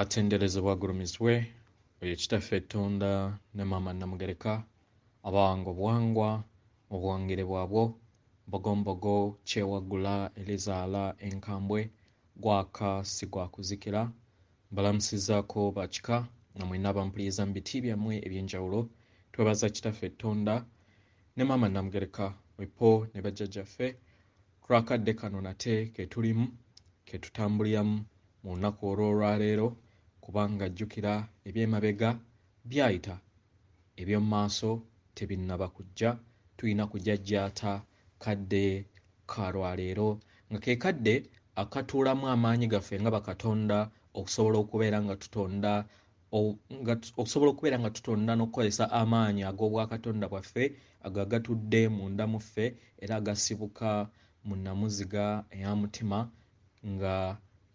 Atenderezebwa agulumizibwe oyo kitaffe Katonda ne maama Namugereka abango bwangwa obwangere bwabwo mbogombogo kyewagula elizaala enkambwe gwaka si gwakuzikira mbalamusizaako bakika nga mwenna bampuliriza mu biti byammwe eby'enjawulo twebaza kitaffe Katonda ne maama Namugereka wepo ne bajjajjaffe twakadde kano nate ketulimu ketutambuliramu mu lunaku olw'olwaleero kubanga jjukira eby'emabega byayita eby'omu maaso tebinnaba kujja tulina kujjajjaata kadde ka lwaleero nga ke kadde akatuulamu amaanyi gaffe nga bakatonda okusobola okubeera nga tutonda n'okukozesa amaanyi ag'obwakatonda bwaffe ago agatudde munda mu ffe era agasibuka mu nnamuziga eya mutima nga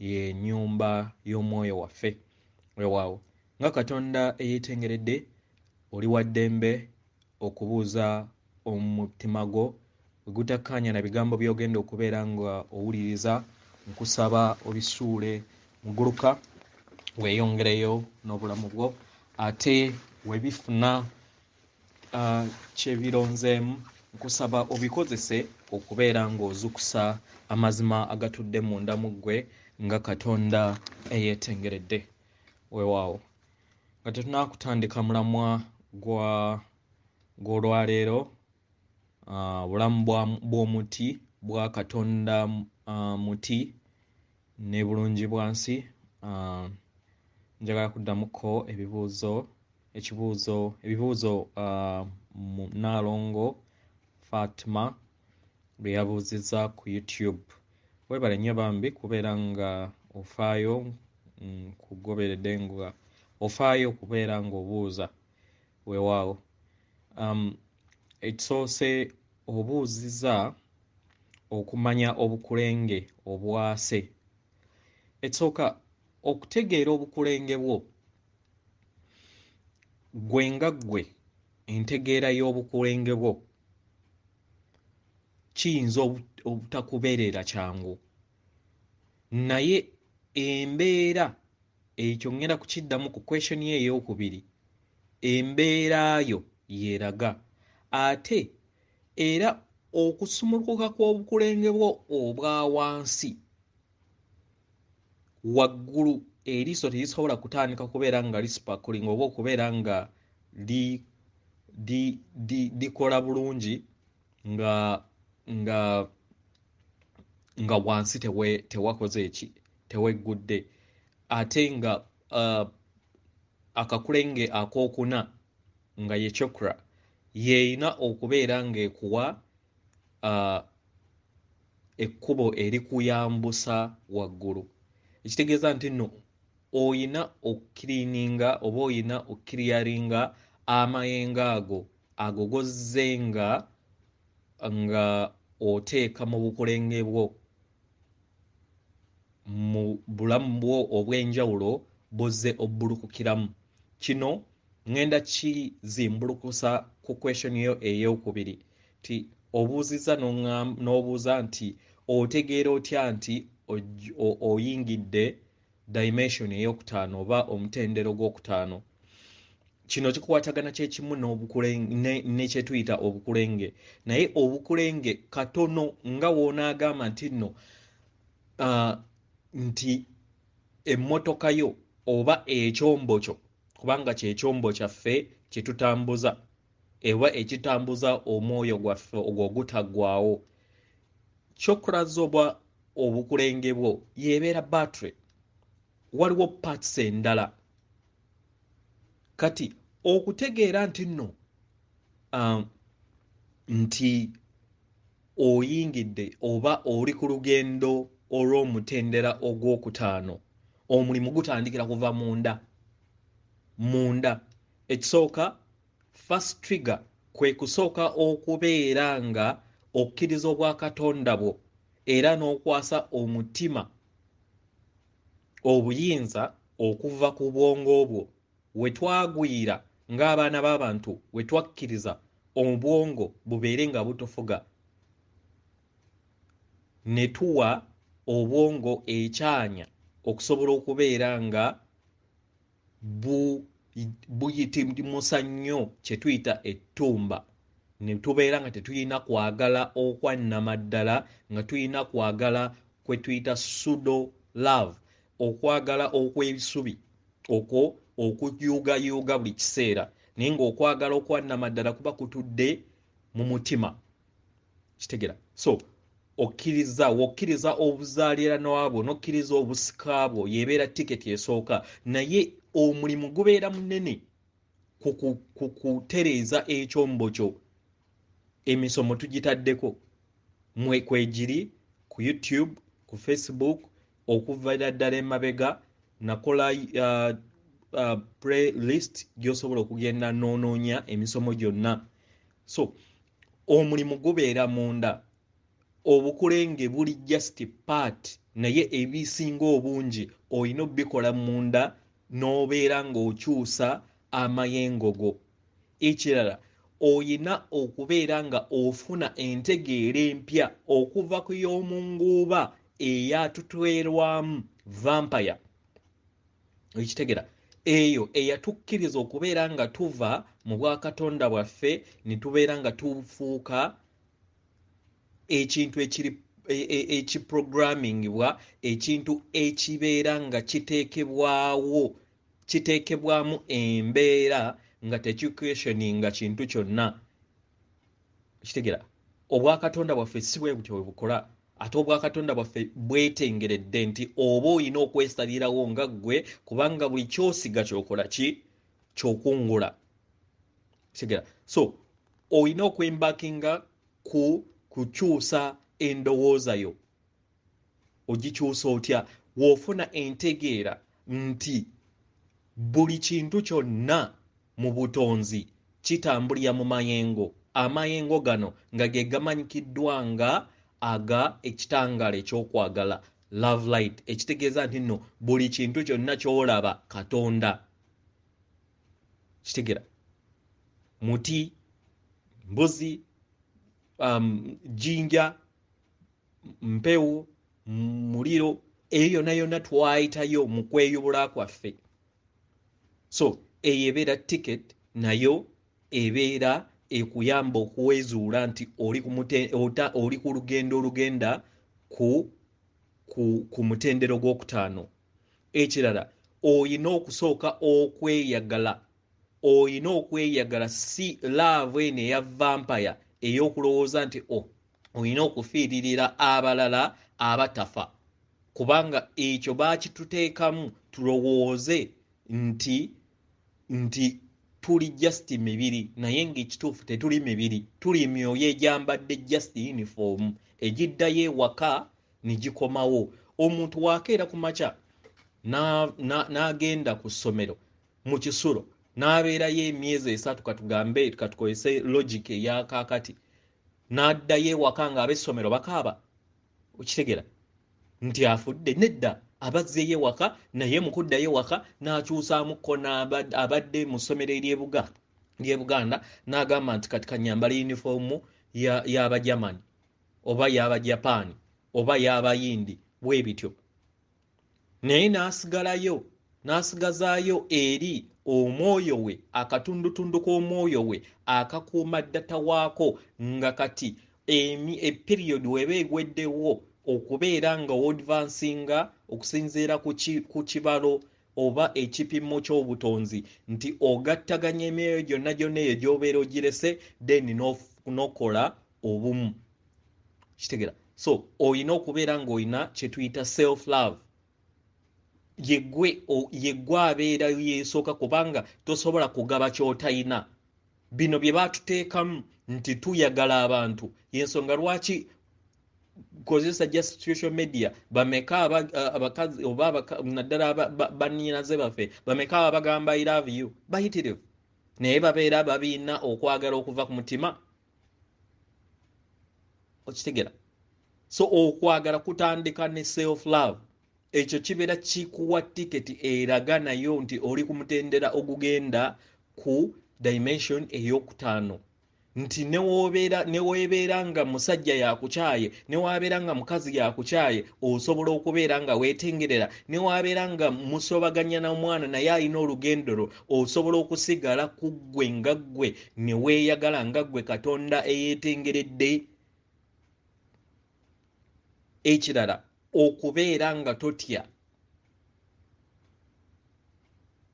ye nnyumba y'omwoyo waffe weewaawo nga katonda eyeetengeredde oli wa ddembe okubuuza omutima gwo bwe gutakkaanya na bigambo by'ogenda okubeera nga owuliriza nkusaba obisuule muguluka weeyongereyo n'obulamu bwo ate webifuna kyebironzeemu nkusaba obikozese okubeera ng'ozukusa amazima agatudde munda mu ggwe nga katonda eyeetengeredde weewaawo nga tetunaakutandika mulamwa gw'olwaleero bulamu bw'omuti bwa katonda muti ne bulungi bwansi njagala kuddamuko ebibuuzo Naalongo Fatima bye yabuuzizza ku YouTube weebale nnyo bambi kubeera nga ofaayo kugoberedde nga ofaayo okubeera ng'obuuza weewaawo ekisoose obuuzizza okumanya obukulenge obwase ekisooka okutegeera obukulenge bwo gwe nga ggwe entegeera y'obukulenge bwo kiyinza obutakubeerera kyangu naye embeera ekyo ngenda kukiddamu ku question ye ey'okubiri embeera yo yeeraga ate era okusumulukuka kw'obukulenge bwo obwa wansi waggulu eriiso terisobola kutandika kubeera nga lispakulinga oba okubeera nga likola bulungi nga wansi tewakoze teweggudde ate nga akakulenge akookuna nga ye chokra yeeyina okubeera ng'ekuwa ekkubo erikuyambusa waggulu ekitegeeza nti nno oyina okukiriininga oba oyina okukiriyaringa amayengo ago gozze nga oteeka mu bukulenge bwo mu bulamu bwo obw'enjawulo bozze obbulukukiramu kino ngenda kizimbulukusa ku question yo ey'okubiri ti obuuzizza n'obuuza nti otegeera otya nti oyingidde dimension ey'okutaano oba omutendero gw'okutaano kino kikukwatagana kyekimu ne kye tuyita obukulenge naye obukulenge katono nga woonaagamba nti nno nti emmotoka yo oba ekyombo kyo kubanga kyekyombo kyaffe kye tutambuza eba ekitambuza omwoyo gwaffe ogwo ogutaggwaawo kyokulaza oba obukulenge bwo yeebeera battery waliwo parts endala kati okutegeera nti nno nti oyingidde oba oli ku lugendo olw'omutendera ogwokutaano omulimu gutandikira kuva munda ekisooka first trigger kwe kusooka okubeera nga okkiriza obwakatonda bwo era n'okwasa omutima obuyinza okuva ku bwongo bwo we twagwira ng'abaana b'abantu we twakkiriza obwongo bubeere nga butofuga ne tuwa obwongo ekyanya okusobola okubeera nga buyitimusa nnyo kye tuyita ettumba, ne tubeera nga tetulina kwagala okwannamaddala, nga tulina kwagala kwe tuyita pseudo love, okwagala okw'ebisubi okwo okuyuugayuuga buli kiseera, naye ng'okwagala okwannamaddala kuba kutudde mu mutima. Kitegera? So wokkiriza obuzaaliranwa bwo n'okkiriza obusika bwo, yeebeera tiketi esooka, naye omulimu gubeera munene ku kutereeza ekyombo kyo. Emisomo tugitaddeko kwegiri ku YouTube, ku Facebook, okuva ddala emabega nakola playlist gy'osobola okugenda n'onoonya emisomo gyonna. So omulimu gubeera munda, obukulenge buli just part, naye ebisinga obungi olina obikola munda n'obeera ng'okyusa amayengo go. Ekirala, oyina okubeera nga ofuna entegeera empya okuva ku y'omunguuba eyatutwerwamu vampire. Ekitegera? Eyo eyatukkiriza okubeera nga tuva mu bwakatonda bwaffe ne tubeera nga tufuuka ekintu ekiprogrammingibwa, ekintu ekibeera nga kiteekebwamu embeera nga tekiquestioninga kintu kyonna. Kitegera? Obwakatonda bwaffe si bwe butyo bwe bukola, ate obwakatonda bwaffe bwetengeredde nti oba olina okwesalirawo nga ggwe, kubanga buli kyosiga kyokola kyokungula. Kitegera? So olina okwembakinga ku kukyusa endowooza yo. Ogikyusa otya? W'ofuna entegeera nti buli kintu kyonna mu butonzi kitambulira mu mayengo. Amayengo gano nga ge gamanyikiddwa nga ekitangaala ekyokwagala, love light, ekitegeeza nti nno buli kintu kyonna ky'olaba Katonda. Kitegera? Muti, mbuzi, jinja, mpewo, muliro, eyo yonna twayitayo mu kweyubula kwaffe. So eyo ebeera ticket, nayo ebeera ekuyamba okuwezuula nti oli ku lugendo olugenda ku mutendero gw'okutaano. Ekirala, oyina okusooka okweyagala. Oyina okweyagala, si love eno eya vampire ey'okulowooza nti olina okufiiririra abalala abatafa, kubanga ekyo baakituteekamu tulowooze nti tuli just mibiri, naye ng'ekituufu tetuli mibiri, tuli myoyo egyambadde just uniform egiddayo ewaka ne gikomawo. Omuntu wakeera ku makya n'agenda ku ssomero mu kisulo n'abeerayo emyezi 3, katugambe katukozese logic eyakaakati, n'addayo ewaka ng'ab'essomero bakaaba. Okitegera? Nti afudde? Nedda, abazzeeyo ewaka, naye mu kuddayo ewaka n'akyusaamuko abadde mu ssomero ery'e Buganda n'agamba nti kati kanyambala yunifoomu y'Abajamani oba y'Abajapani oba y'Abayindi, bwe bityo. Naye n'asigazaayo eri omwoyo we, akatundutundu k'omwoyo we akakuuma ddata waako, nga kati eperiod weba egweddewo okubeera nga odvansinga okusinziira ku kibalo oba ekipimo ky'obutonzi, nti ogattaganya emyoyo gyonna eyo gy'obeera ogirese, then n'okola obumu. Kitegera? So olina okubeera ng'olina kye tuyita self love. Yeggwe abeera yeesooka, kubanga tosobola kugaba ky'otayina. Bino bye baatuteekamu nti tuyagala abantu, y'ensonga lwaki kozesa just social media. Bameka abakazi oba naddala bannyinaze baffe, bameka abagamba I love you, bayitirivu, naye babeera babiina okwagala okuva ku mutima. Okitegera? So okwagala kutandika ne self love. Ekyo kibeera kikuwa tiketi eraga nayo nti oli ku mutendera ogugenda ku dimension ey'okutaano. nti newebeera nga musajja yakukyaye newabeera nga mukazi yakukyaye osobola okubeera nga wetengerera newabeera nga musobaganya na mwana naye alina olugendero osobola okusigala ku ggwe nga ggwe neweeyagala nga ggwe Katonda eyeetengeredde. Ekirala okubeera nga totya.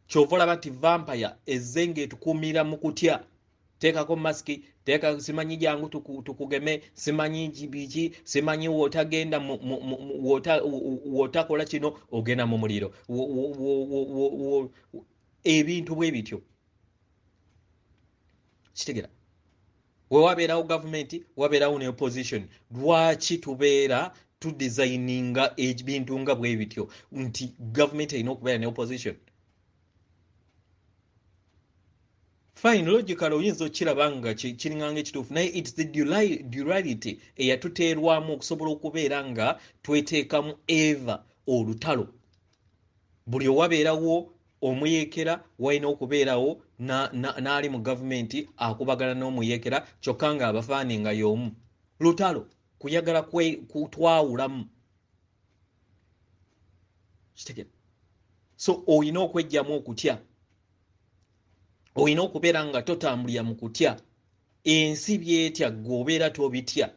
Kyova olaba nti vampire ezze ng'etukuumira mu kutya. Teekako masiki, teeka simanyi jangu tukugeme, simanyi biki, simanyi wootagenda wootakola kino ogenda mu muliro. Ebintu bwe bityo. Kitegera. We wabeerawo gavumenti, wabeerawo ne opposition. Lwaki tubeera tudesigninga ebintu nga bwe bityo nti gavumenti erina okubeera ne opposition? Fine, logical oyinza okiraba nga kiringanga ekituufu naye it's the duality eyatuteerwamu okusobola okubeera nga tweteekamu eva olutalo. Buli owabeerawo omuyeekera walina okubeerawo n'ali mu gavumenti akubagana n'omuyeekera kyokka nga abafaani nga y'omu. Lutalo kuyagala kutwawulamu. Kitegera. So olina okwejjamu okutya. Olina okubeera nga totambulira mu kutya. Ensi byetya ggwe obeera tobitya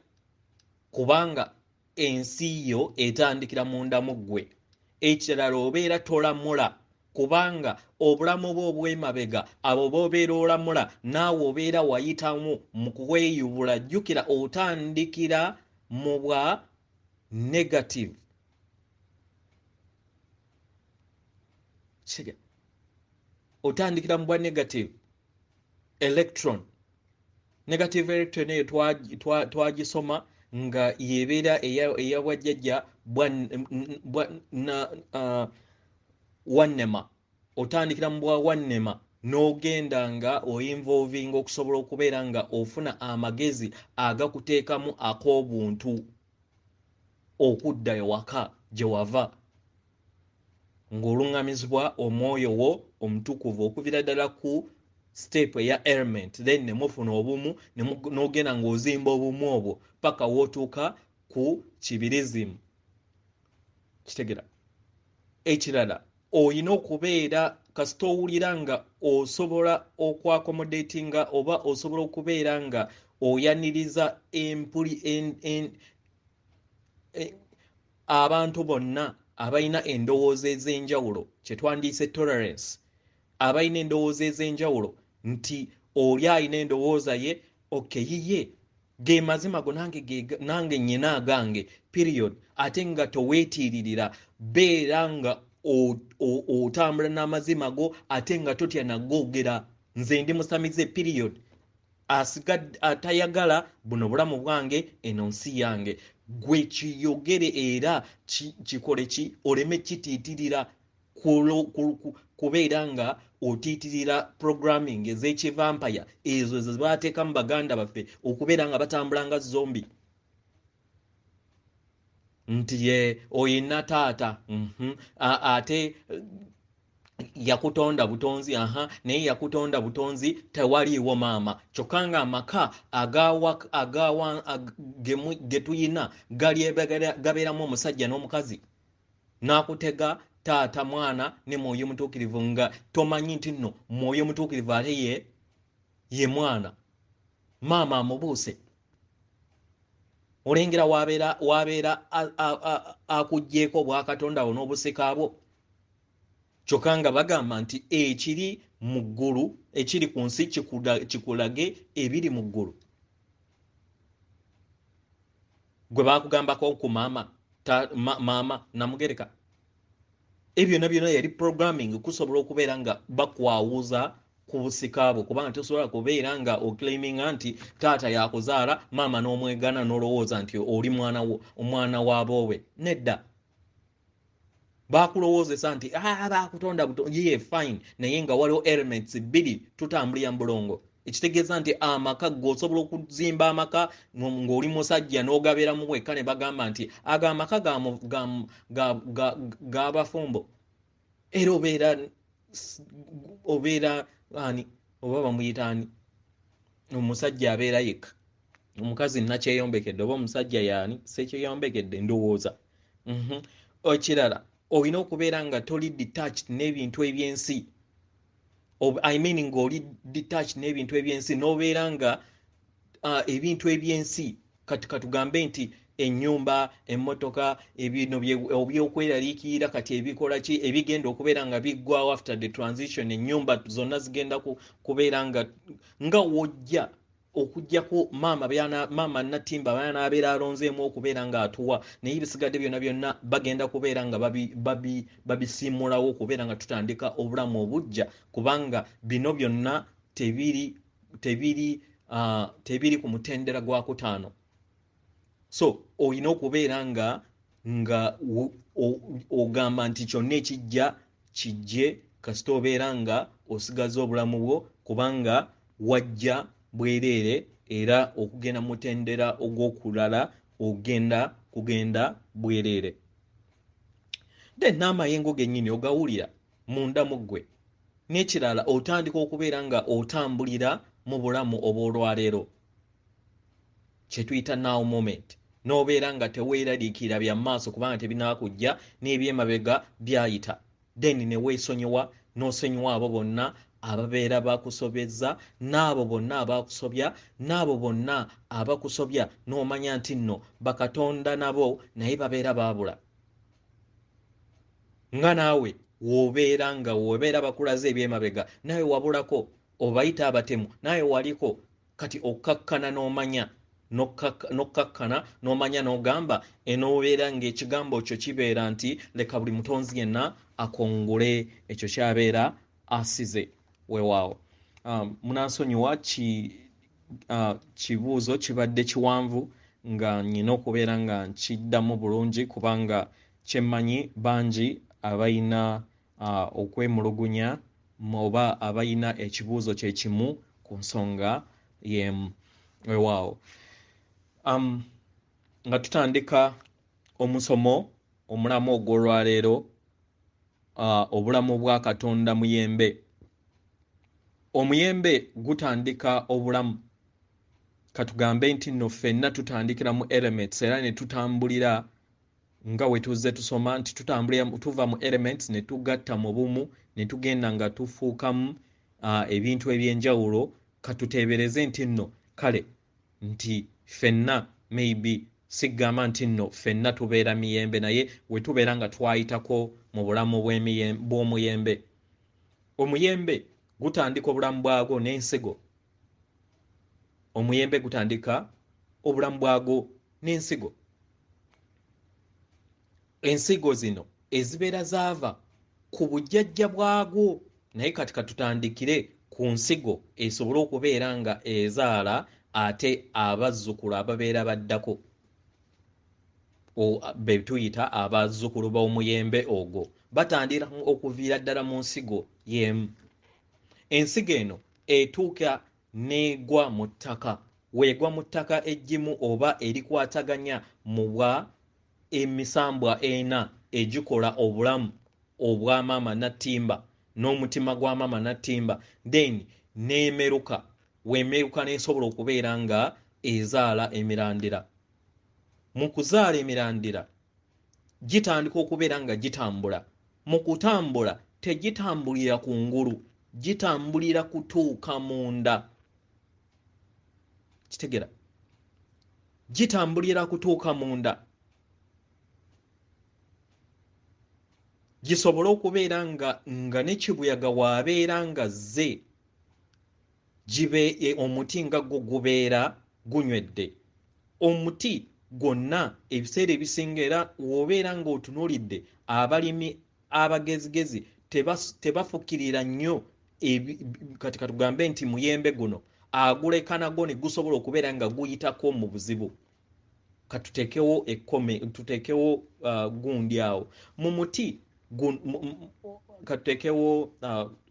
kubanga ensi yo etandikira munda mu ggwe. Ekirala obeera tolamula kubanga obulamu bwo obw'emabega abo b'obeera olamula naawe obeera wayitamu mu kuweyubula. Jjukira otandikira mu bwa negative. Otandikira mu bwa negative electron. Negative electron eyo twagisoma nga yebeera eya bwajjajja wannema. Otandikira mu bwa wannema n'ogenda nga oyinvolvinga okusobola okubeera nga ofuna amagezi agakuteekamu ak'obuntu okudda ewaka gye wava ng'oluŋŋamizibwa omwoyo wo omutukuvu okuviira ddala ku step eya element then ne mufuna obumu n'ogenda ng'ozimba obumu obwo paka wootuuka ku kibirizimu. Kitegera. Ekirala olina okubeera kasita owulira nga osobola okwakomodatinga oba osobola okubeera nga oyaniriza abantu bonna abalina endowooza ez'enjawulo kye twandiise tolerance. Abalina endowooza ez'enjawulo nti oli alina endowooza ye yiye ge mazima go nange nnyina agange period ate nga toweetiiririra beera nga otambula n'amazima go ate nga totya nagoogera nze ndi musamize period atayagala buno bulamu bwange eno nsi yange. Gwe kiyogere era kikole ki oleme kitiitirira kubeera nga otiitirira programming ez'ekivampire ezo ze baateekamu baganda baffe okubeera nga batambula nga zombi nti oyina taata ate yakutonda butonzi naye yakutonda butonzi tewaliiwo maama kyokka nga amaka ge tuyina gabeeramu omusajja n'omukazi n'akutega taata mwana ne mwoyo mutuukirivu nga tomanyi nti nno mwoyo mutuukirivu ate ye mwana maama amubuuse. Olengera wabeera akugjeeko bwakatonda awo n'obusika bwo kyokka nga bagamba nti ekiri mu ggulu ekiri ku nsi kikulage ebiri mu ggulu. Gwe baakugambako ku maama Namugereka ebyo byonna yali programming kusobola okubeera nga bakwawuza ku busika bwo kubanga tosobola kubeera nga oclaiminga nti taata yakuzaala maama n'omwegana n'olowooza nti oli omwana waaboowe. Nedda. Baakulowoozesa nti baakutonda ye fine naye nga waliwo elements bbiri tutambulira mu bulongo. Ekitegeeza nti amaka g'osobola okuzimba amaka ng'oli musajja n'ogabeeramu bwekka ne bagamba nti ago amaka g'abafumbo era obeera ani oba bamuyita ani omusajja abeera yekka, omukazi nakyeyombekedde oba omusajja yaani sekyeyombekedde ndowooza. Ekirala olina okubeera nga toli detached n'ebintu ebyensi, I mean ng'oli detached n'ebintu ebyensi n'obeera nga ebintu ebyensi kati katugambe nti ennyumba, emmotoka, ebino byokweraliikirira kati ebikola ki ebigenda okubeera nga biggwawo after the transition, ennyumba zonna zigenda kubeera nga wojja okujjako maama Natimba banabeera alonzeemu okubeera nga atuwa, naye ebisigadde byonna bagenda kubeera nga babisiimulawo okubeera nga tutandika obulamu obujja, kubanga bino byonna tebiri ku mutendera gwa kutaano. So olina okubeera nga ogamba nti kyonna ekijja kijje kasita obeera nga osigaza obulamu bwo, kubanga wajja bwereere era okugenda mutendera ogw'okulala kugenda bwereere. Then n'amayengo gennyini ogawulira munda mu ggwe. N'ekirala otandika okubeera nga otambulira mu bulamu obw'olwaleero, kye tuyita now moment, n'obeera nga teweeraliikirira bya maaso kubanga tebinaakujja n'ebyemabega byayita, then ne weesonyiwa n'osonyiwa abo bonna ababeera bakusobezza, n'abo bonna abakusobya, n'abo bonna abakusobya n'omanya nti nno bakatonda nabo naye babeera baabula. Nga naawe wobeera bakulaze ebyemabega nawe wabulako, obayita abatemu nawe waliko, kati okkakkana n'omanya n'okkakkana n'omanya n'ogamba enoobeera ng'ekigambo kyo kibeera nti leka buli mutonzi yenna akongole ekyo kyabeera asize weewaawo. Munansonyiwa kibuuzo kibadde kiwanvu nga nnyina okubeera nga nkiddamu bulungi kubanga kyemmanyi bangi abayina okwemulugunya oba abayina ekibuuzo kye kimu ku nsonga y'emu weewaawo. Nga tutandika omusomo omulamu ogw'olwaleero, obulamu bwa Katonda muyembe. Omuyembe gutandika obulamu, katugambe nti nno ffenna tutandikira mu elements era ne tutambulira nga we tuzze tusoma nti tutambulira tuva mu elements ne tugatta mu bumu ne tugenda nga tufuukamu ebintu ebyenjawulo. Katuteebereze nti nno kale nti ffenna maybe sigamba nti nno ffenna tubeera miyembe, naye we tubeera nga twayitako mu bulamu bw'omuyembe. Omuyembe gutandika obulamu bwagwo n'ensigo. Omuyembe gutandika obulamu bwagwo n'ensigo. Ensigo zino ezibeera zaava ku bujjajja bwagwo, naye kati katutandikire ku nsigo esobole okubeera nga ezaala ate abazzukulu ababeera baddako, be tuyita abazzukulu b'omuyembe ogwo, batandika okuviira ddala mu nsigo y'emu. Ensigo eno etuuka n'egwa mu ttaka, weegwa mu ttaka eggimu oba erikwataganya mu bwa emisambwa ena egikola obulamu obwa maama Natimba n'omutima gwa maama Natimba, then n'emeruka, weemeruka n'esobola okubeera nga ezaala emirandira. Mu kuzaala emirandira gitandika okubeera nga gitambula. Mu kutambula tegitambulira ku ngulu, gitambulira kutuuka munda. Kitegera? Gitambulira kutuuka munda. Gisobole okubeera nga ne kibuyaga waabeera nga zze omuti nga gwo gubeera gunywedde. Omuti gwonna ebiseera ebisinga era w'obeera ng'otunuulidde abalimi abagezigezi tebafukirira nnyo kati katugambe nti muyembe guno aguleka nagwo ne gusobola okubeera nga guyitako mu buzibu. Katutekewo tutekewo gundi awo mu muti katutekewo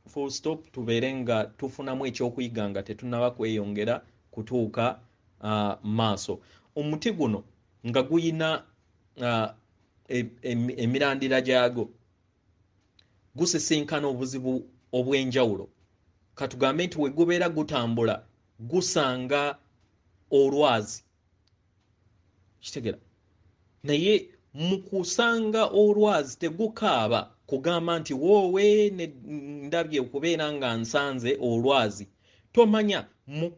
full stop, tubeere nga tufunamu ekyokuyiga nga tetunaba kweyongera kutuuka maaso. Omuti guno nga guyina emirandira gyagwo gusisinkana obuzibu obw'enjawulo. Katugambe nti we gubeera gutambula gusanga olwazi kitegera naye mu kusanga olwazi tegukaaba kugamba nti woowe ndabye okubeera nga nsanze olwazi tomanya mu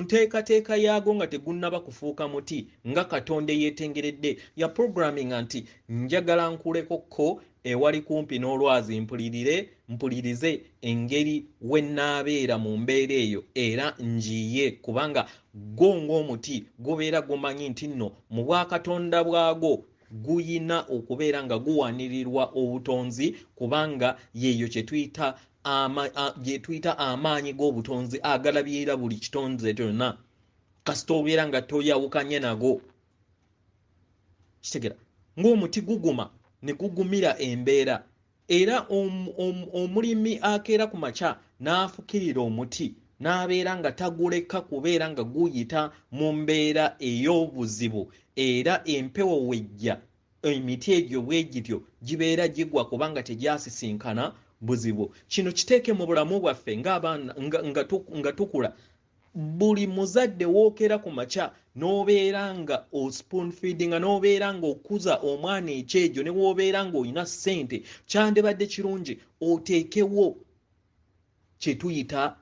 nteekateeka yaago nga tegunnaba kufuuka muti nga Katonda yeetengeredde ya programming nti njagala nkulekokko ewali kumpi n'olwazi mpulirize engeri we nnaabeera mu mbeera eyo era njiye kubanga go ng'omuti gubeera gumanyi nti nno mu bwakatonda bwago guyina okubeera nga guwanirirwa obutonzi kubanga yeeyo kye tuyita amaanyi g'obutonzi agalabirira buli kitonze kyonna kasita obeera nga toyawukanye nago kitegera ng'omuti guguma ne gugumira embeera era omulimi akeera ku makya n'afukirira omuti n'abeera nga taguleka kubeera nga guyita mu mbeera ey'obuzibu era empewo wejja emiti egyo bwegityo gibeera gigwa kubanga tegyasisinkana buzibu. Kino kiteeke mu bulamu bwaffe ng'abaana nga tukula buli muzadde wookera ku makya n'obeera nga spoon feeding n'obeera nga okuza omwana ekyejo ne woobeera ng'olina ssente kyandibadde kirungi oteekewo kye tuyita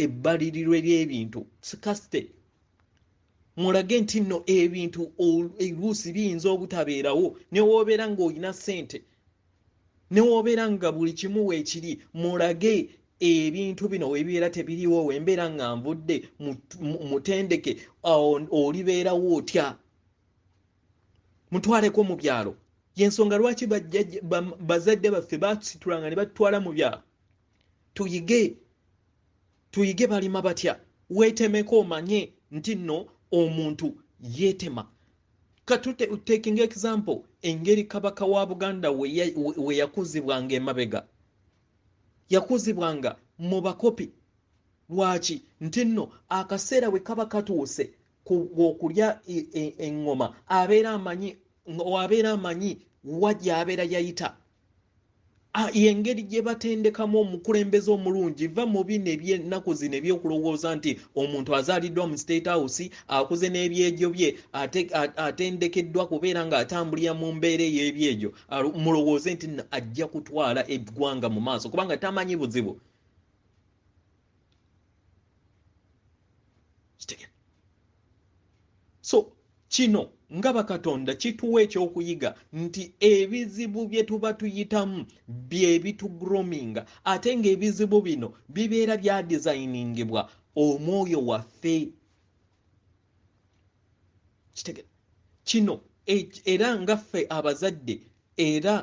ebbalirirwe ly'ebintu scarcity. Mulage nti nno ebintu oluusi biyinza obutabeerawo ne woobeera ng'olina ssente ne woobeera nga buli kimu weekiri mulage ebintu bino webibeera tebiriwo wembeera nga nvudde mutendeke olibeerawo otya mutwaleko mu byalo yensonga lwaki bazadde baffe basitulanga ne batutwala mu byalo tuyige balima batya weetemeko omanye nti nno omuntu yeetema taking example engeri kabaka wa Buganda we yakuzibwanga emabega yakuzibwanga mu bakopi lwaki nti nno akaseera we kaba katuuse okulya engoma abeera amanyi wajja abeera yayita yengeri gye batendekamu omukulembeze omulungi va mu bino eby'ennaku zino ebyokulowooza nti omuntu azaaliddwa mu state house akuze n'ebyejo bye atendekeddwa kubeera ng'atambulira mu mbeera ey'ebyejo mulowooze nti ajja kutwala eggwanga mu maaso kubanga tamanyi buzibu. So kino nga bakatonda kituwa ekyokuyiga nti ebizibu bye tuba tuyitamu bye bitugruminga ate ng'ebizibu bino bibeera bya designingibwa omwoyo waffe kino era ngaffe abazadde era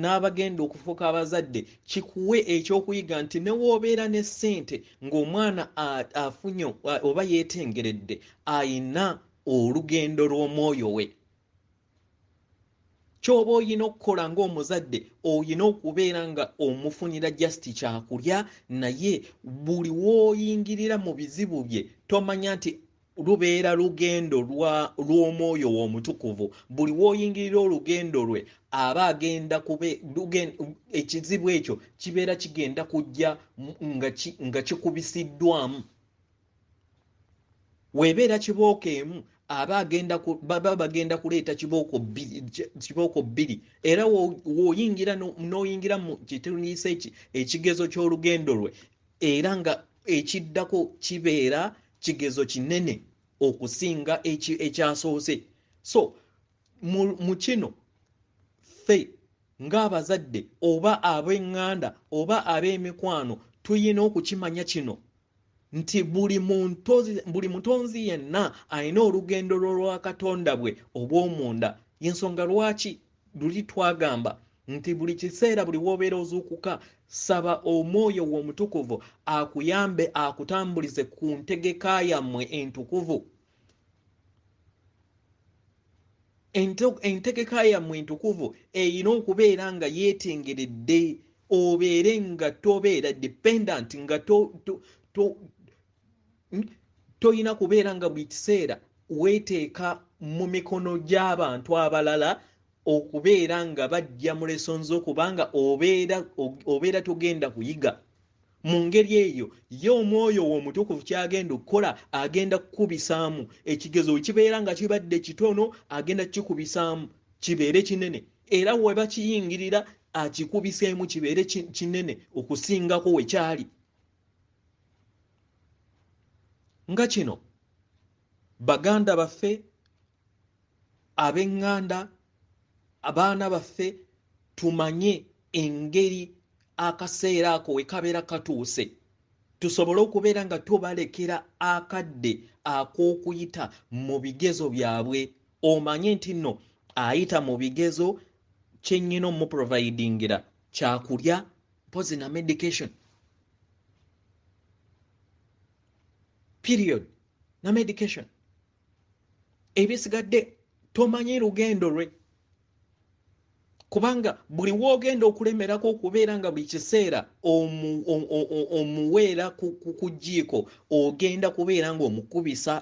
n'abagenda okufuuka abazadde kikuwe ekyokuyiga nti ne woobeera ne ssente ng'omwana afunye oba yeetengeredde ayina olugendo lw'omwoyo we ky'oba oyina okukola ng'omuzadde oyina okubeera nga omufunira just kyakulya naye buli w'oyingirira mu bizibu bye tomanya nti lubeera lugendo lw'omwoyo w'omutukuvu buli w'oyingirira olugendo lwe aba agenda ekizibu ekyo kibeera kigenda kujja nga kikubisiddwamu weebeera kibooko emu baba bagenda kuleeta kibooko bbiri era w'oyingira n'oyingira mu kituniisa ekigezo ky'olugendo lwe era nga ekiddako kibeera kigezo kinene okusinga ekyasoose. So mu kino ffe ng'abazadde oba ab'eŋŋanda oba ab'emikwano tuyina okukimanya kino nti buli mutonzi yenna alina olugendo lwa Katonda bwe obw'omunda yensonga lwaki luli twagamba nti buli kiseera buli w'obeera ozuukuka saba omwoyo w'omutukuvu akuyambe akutambulize ku ntegeka yammwe entukuvu entegeka yammwe entukuvu eyina okubeera nga yeetengeredde obeere nga tobeera dependent nga toyina kubeera nga buli kiseera weeteeka mu mikono gy'abantu abalala okubeera nga bajja mu lessons okubanga obeera togenda kuyiga mu ngeri eyo ye omwoyo w'omutukuvu kyagenda okukola agenda kukubisaamu ekigezo kibeera nga kibadde kitono agenda kikubisaamu kibeere kinene era we bakiyingirira akikubiseemu kibeere kinene okusingako we kyali nga kino baganda baffe ab'eŋŋanda abaana baffe tumanye engeri akaseera ako we kabeera katuuse tusobole okubeera nga tubalekera akadde ak'okuyita mu bigezo byabwe omanye nti nno ayita mu bigezo kyennyina omuprovidingira kyakulya mpozi na medication period na medication ebisigadde tomanyi lugendo lwe kubanga buli wogenda okulemerako okubeera nga buli kiseera omuweera ku jjiiko ogenda kubeera nga omukubisa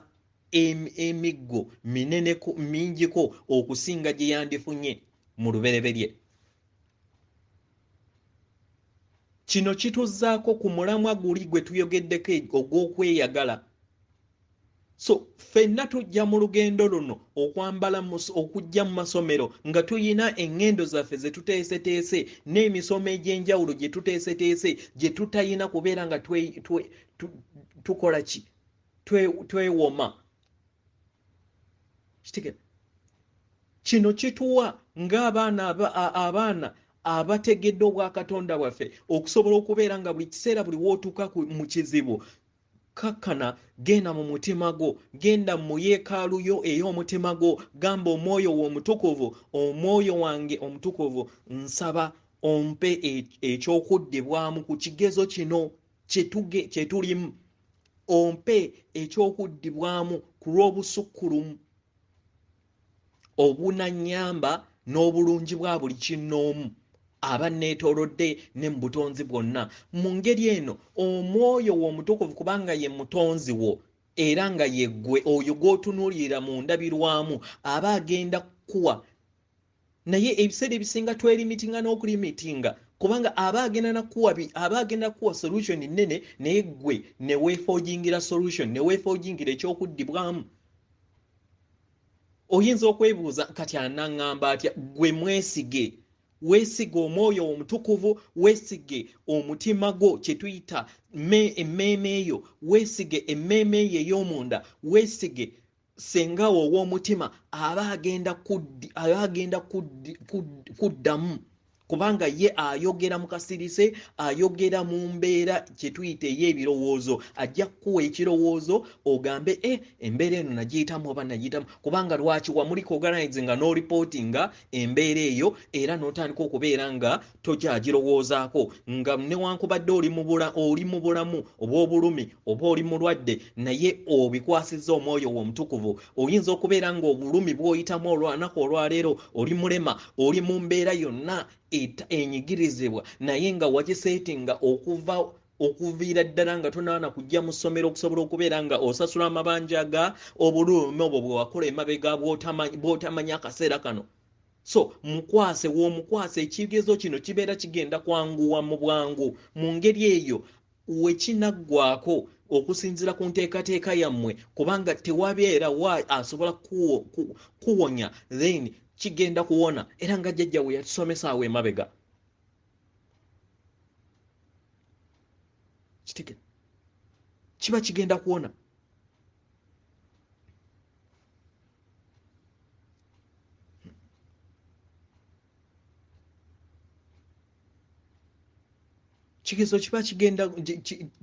emiggo mingiko okusinga gye yandifunye mu lubereberye kino kituzzaako ku mulamwa guli gwe tuyogeddeko ogw'okweyagala so ffenna tujja mu lugendo luno okwambala okujja mu masomero nga tuyina eŋŋendo zaffe ze tuteeseteese n'emisomo egy'enjawulo gye tuteeseteese gye tutayina kubeera nga tukola ki twewoma kino kituwa ng'abaana abategedde obwa Katonda bwaffe okusobola okubeera nga buli kiseera buli wootuuka mu kizibu kakkana genda mu mutima gwo genda mu yeekaalu yo ey'omutima gwo gamba omwoyo w'omutukuvu omwoyo wange omutukuvu nsaba ompe ekyokuddibwamu ku kigezo kino kye tulimu ompe ekyokuddibwamu ku lw'obusukkulumu obunanyamba n'obulungi bwa buli kinnoomu aba neetoolodde ne mu butonzi bwonna mu ngeri eno omwoyo w'omutukuvu kubanga ye mutonzi wo era nga ye ggwe oyo gw'otunuulirira mu ndabirwamu aba agenda kukuwa naye ebiseera ebisinga twelimitinga n'okulimitinga kubanga aba agenda kuwa solution nnene naye ggwe ne weefoogingira solution ne weefoogingira ekyokuddibwamu oyinza okwebuuza kati anaŋŋamba atya gwe mwesige weesige omwoyo omutukuvu weesige omutima gwo kye tuyita emmeeme eyo weesige emmeeme eyo ey'omunda weesige senga ow'omutima aba agenda kuddamu kubanga ye ayogera mu kasirise ayogera mu mbeera kye tuyita ey'ebirowoozo ajja kukuwa ekirowoozo ogambe embeera eno nagiyitamu oba nagiyitamu kubanga lwaki wamulika organizinga n'oripootinga embeera eyo era n'otandika okubeera nga tokyagirowoozaako nga newankubadde oli mu bulamu oba obulumi oba oli mulwadde naye obikwasizza omwoyo w'omutukuvu oyinza okubeera nga obulumi bw'oyitamu olwanaku olwaleero oli mulema oli mu mbeera yonna enyigirizibwa naye nga wakiseetinga okuviira ddala nga tonaana kujja mu ssomero okusobola okubeera nga osasula amabanja ga obulumi obwo bwe wakola emabega bw'otamanya akaseera kano so w'omukwase ekigezo kino kibeera kigenda kwanguwa mu bwangu mu ngeri eyo we kinaggwako okusinziira ku nteekateeka yammwe kubanga tewabeera asobola kuwonya then kigenda kuwona era nga jjajja we yatusomesa awo emabega kiba kigenda kuwona kigezo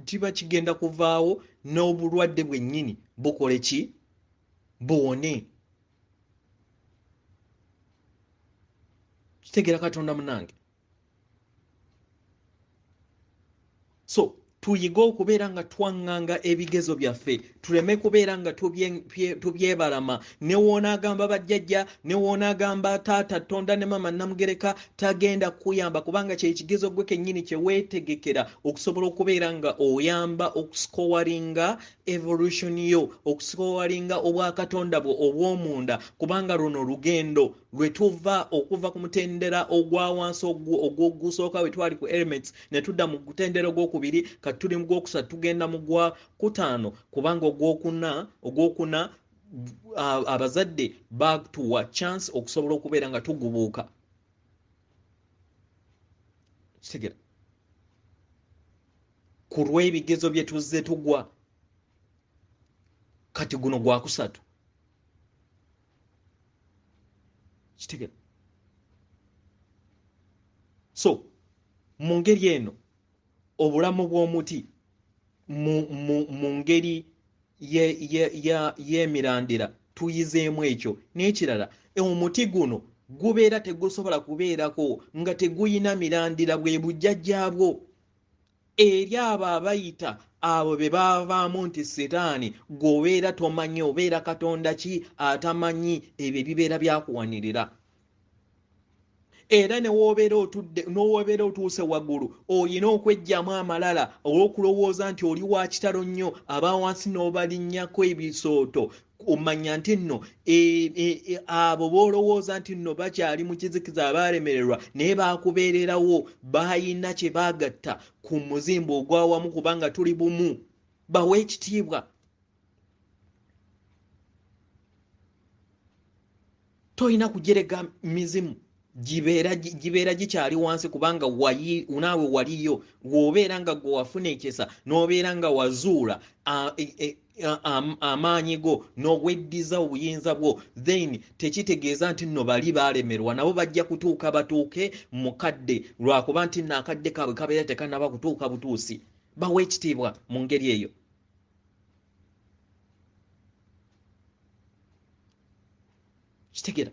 kiba kigenda kuvaawo n'obulwadde bwennyini bukole ki buwone kitegera Katonda munange so tuyiga okubeera nga twaŋŋanga ebigezo byaffe tuleme kubeera nga tubyebalama ne woonaagamba bajjajja ne woonaagamba taata Tonda ne mama Namugereka tagenda kukuyamba kubanga kye kigezo gwe kennyini kye weetegekera okusobola okubeera nga oyamba okusikowalinga evolution yo okusikowalinga obwakatonda bwo obw'omunda kubanga luno lugendo lwe tuva okuva ku mutendera ogwa wansi ogw'ogusooka we twali ku elements ne tudda mu mutendera ogwokubiri kati tuli mu gwokusatu tugenda mu gwa kutaano kubanga ogwokuna abazadde batuwa chance okusobola okubeera nga tugubuuka kitegera ku lw'ebigezo bye tuzze tugwa kati guno gwa kusatu kitegera so mu ngeri eno obulamu bw'omuti mu ngeri y'emirandira tuyizeemu ekyo n'ekirala omuti guno gubeera tegusobola kubeerako nga teguyina mirandira bwe bujjajjaabwo eri abo abayita abo be baavaamu nti setaani gweobeera tomanyi obeera katonda ki atamanyi ebyo ebibeera byakuwanirira era n'owobeera otuuse waggulu olina okwejjamu amalala olw'okulowooza nti oli wa kitalo nnyo abawansi n'obalinnyako ebisooto omanya nti nno abo boolowooza nti nno bakyali mu kizikiza abaalemererwa naye baakubeererawo bayina kye baagatta ku muzimba ogwawamu kubanga tuli bumu bawe ekitiibwa toyina kujerega mizimu gibeera gikyali wansi kubanga naawe waliyo w'obeera nga gwe wafuna ekyesa n'obeera nga wazuula amaanyi go n'ogweddiza obuyinza bwo then tekitegeeza nti nno bali baalemerwa nabo bajja kutuuka batuuke mukadde lwakuba nti nno akadde kaabwe kabeera tekanaba kutuuka butuusi bawe ekitiibwa mu ngeri eyo kitegera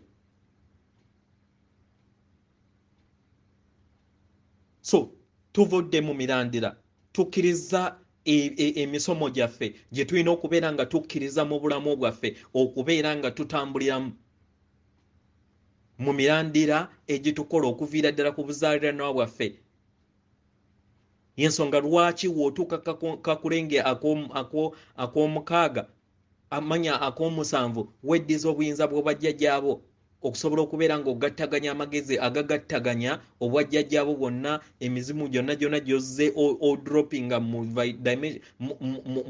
so tuvudde mu mirandira tukkiriza emisomo gyaffe gye tulina okubeera nga tukkiriza mu bulamu bwaffe okubeera nga tutambuliramu mu mirandira egitukola okuviira ddala ku buzaaliranwa bwaffe yensonga lwaki wootuuka kakulenge ak'omukaaga amanya ak'omusanvu weddiza obuyinza bw'obwajjajjaabo okusobola okubeera nga ogattaganya amagezi agagattaganya obwajjajjaabo bwonna emizimu gyonna gyozze odropinga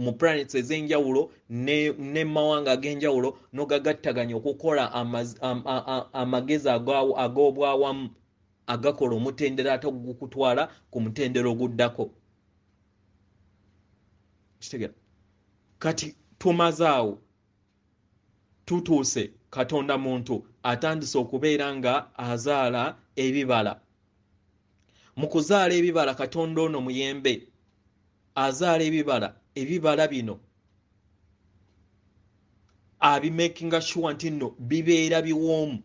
mu planets ez'enjawulo ne mawanga ag'enjawulo n'ogagattaganya okukola amagezi ag'obwawamu agakola omutendera ate ogukutwala ku mutendera oguddako kitegera kati tumaze awo tutuuse Katonda muntu atandise okubeera nga azaala ebibala mu kuzaala ebibala Katonda ono Muyembe azaala ebibala bino abimakinga sure nti nno bibeera biwoomu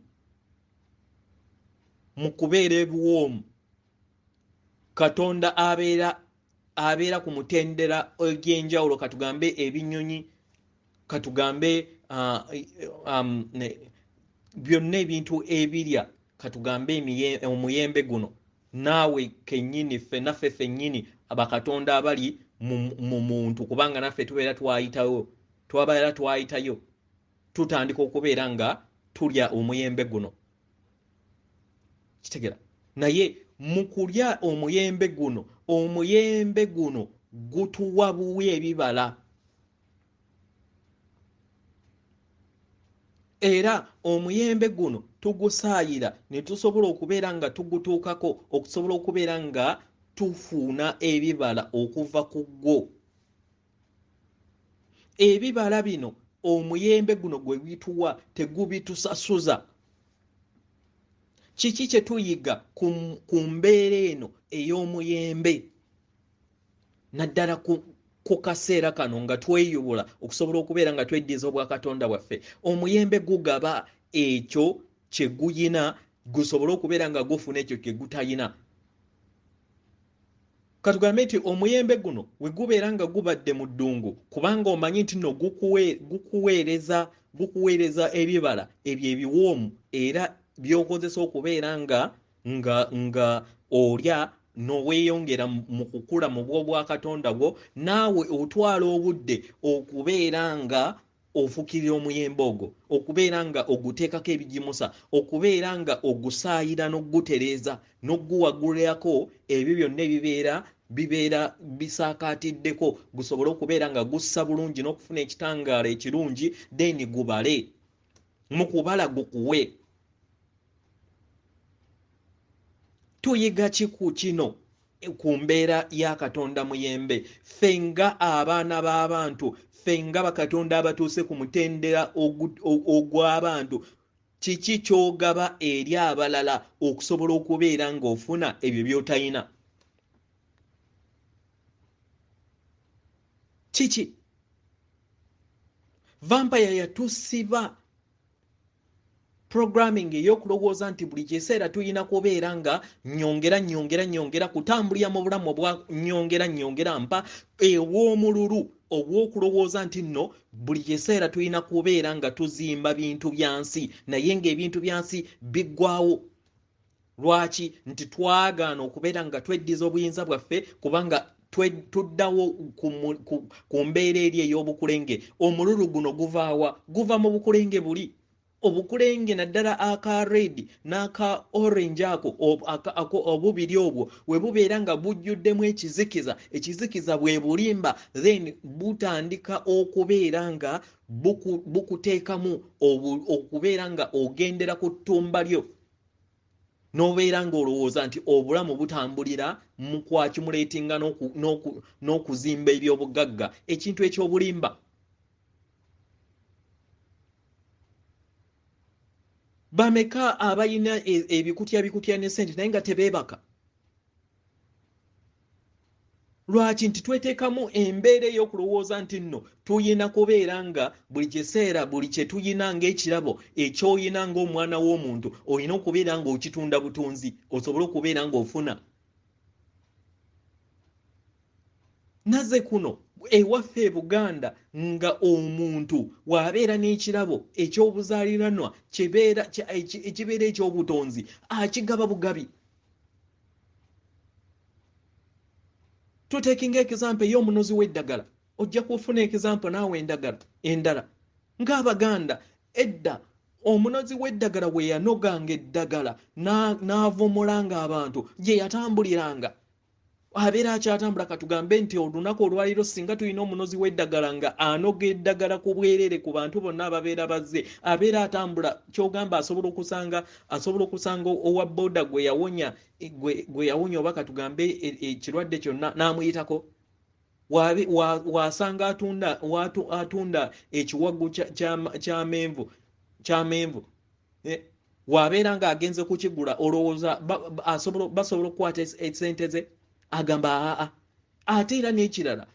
mu kubeera ebiwoomu Katonda abeera ku mutendera egy'enjawulo katugambe ebinyonyi katugambe byonna ebintu ebirya katugambe omuyembe guno naawe kennyini naffe ffennyini abakatonda abali mu muntu kubanga naffe twabeera twayitayo tutandika okubeera nga tulya omuyembe guno kitegera naye mu kulya omuyembe guno gutuwa buwi ebibala era omuyembe guno tugusaayira ne tusobola okubeera nga tugutuukako okusobola okubeera nga tufuuna ebibala okuva ku gwo ebibala bino omuyembe guno gwe bituwa tegubitusasuza kiki kye tuyiga ku mbeera eno ey'omuyembe naddala ku kaseera kano nga tweyubula okusobola okubeera nga tweddiza obwakatonda bwaffe omuyembe gugaba ekyo kye guyina gusobole okubeera nga gufuna ekyo kye gutayina katugambe nti omuyembe guno we gubeera nga gubadde mu ddungu kubanga omanyi nti no gukuweereza ebibala ebyo ebiwoomu era byokozesa okubeera nga olya noweeyongera mu kukula mu bwo bwa Katonda bwo naawe otwala obudde okubeera nga ofukirira omuyembe ogwo okubeera nga oguteekako ebigimusa okubeera nga ogusaayira n'ogutereeza n'oguwagulirako ebyo byonna bibeera bisaakaatiddeko gusobole okubeera nga gussa bulungi n'okufuna ekitangaala ekirungi then gubale mu kubala gukuwe. Tuyiga ki ku kino ku mbeera ya Katonda muyembe fenga abaana b'abantu fenga bakatonda abatuuse ku mutendera ogw'abantu kiki kyogaba eri abalala okusobola okubeera ng'ofuna ebyo by'otayina? Kiki? Vampire yatusiba programming eyokulowooza nti buli kiseera tuyina kubeera nga nyongera kutambulira mu bulamu obwa nyongera mpa ew'omululu obw'okulowooza nti nno buli kiseera tuyina kubeera nga tuzimba bintu byansi naye ng'ebintu byansi biggwawo. Lwaki? Nti twagaana okubeera nga tweddiza obuyinza bwaffe kubanga tuddawo ku mbeera eri ey'obukulenge. Omululu guno guvaawa? Guva mu bukulenge buli. Obukulenge naddala aka red n'aka orange ako obubiri obwo we bubeera nga bujjuddemu ekizikiza bwe bulimba then butandika okubeera nga bukuteekamu okubeera nga ogendera ku ttumba lyo n'obeera ng'olowooza nti obulamu butambulira mu kwakimuleetinga n'okuzimba ebyobugagga ekintu ekyobulimba. Bameka abayina ebikutya ne sente naye nga tebeebaka? Lwaki? Nti tweteekamu embeera ey'okulowooza nti nno tuyina kubeera nga buli kiseera buli kye tuyina ng'ekirabo ekyoyina ng'omwana w'omuntu olina okubeera ng'okitunda butunzi osobole okubeera ng'ofuna. Naze kuno ewaffe e Buganda nga omuntu w'abeera n'ekirabo ekyobuzaaliranwa ekibeera ekyobutonzi akigaba bugabi. Tuteekinga example ey'omunozi w'eddagala ojja kufuna example naawe endala ng'Abaganda edda omunozi w'eddagala we yanoganga eddagala n'avumulanga abantu gye yatambuliranga abeera akyatambula. Katugambe nti olunaku olwaliro singa tulina omunozi w'eddagala nga anoga eddagala ku bwereere ku bantu bonna ababeera bazze abeera atambula kyogamba asobola okusanga owa boda gwe yawonya oba katugambe ekirwadde kyonna n'amuyitako. Wasanga atunda ekiwaggu ky'amenvu wabeera ng'agenze kukigula olowooza basobola okukwata esente ze? Agamba ate era n'ekirala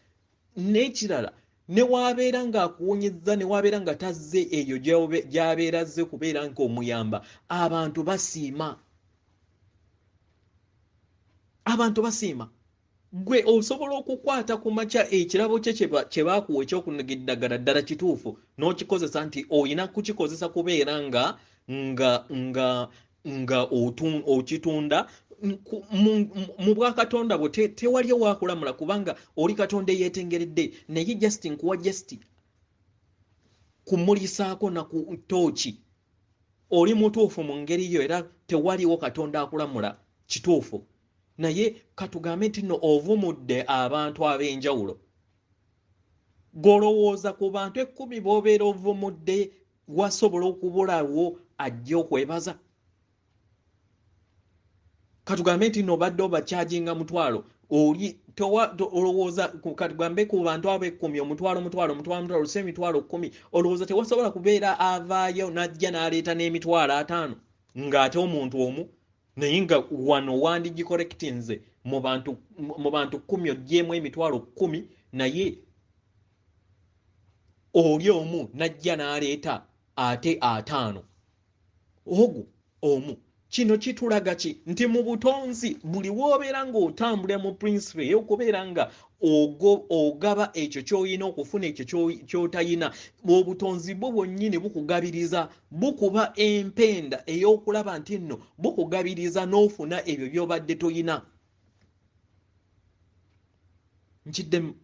ne wabeera ng'akuwonyezza ne wabeera nga tazze eyo gy'abeera azze kubeera nk'omuyamba abantu basiima. Gwe osobola okukwata ku makya ekirabo kye baakuwa ekyokunoga eddagala ddala kituufu n'okikozesa nti oyina kukikozesa kubeera nga okitunda mu bwakatonda bwo tewali owakulamula kubanga oli Katonda eyeetengeredde naye just nkuwa just kumulisaako na ku tooki oli mutuufu mu ngeri yo era tewaliwo Katonda akulamula kituufu. Naye katugambe nti nno ovumudde abantu ab'enjawulo golowooza ku bantu 10 b'obeera ovumudde wasobola okubulawo ajja okwebaza. Katugambe nti no badde obakyajinga mutwalo oli olowooza katugambe ku bantu abo 10 omutwalo semitwalo 10 olowooza tewasobola kubeera avaayo n'ajja n'aleeta n'emitwalo 5 ng'ate omuntu omu naye nga wano wandigikolectinze mu bantu 10 oggyemu emitwalo 10 naye oli omu n'ajja n'aleeta ate 5 ogwo omu kino kitulaga ki nti mu butonzi buli w'obeera ng'otambulira mu principle ey'okubeera nga ogaba ekyo ky'olina okufuna ekyo ky'otayina, obutonzi bwo bwonnyini bukugabiriza, bukuba empenda ey'okulaba nti nno bukugabiriza n'ofuna ebyo by'obadde toyina. Nkiddemu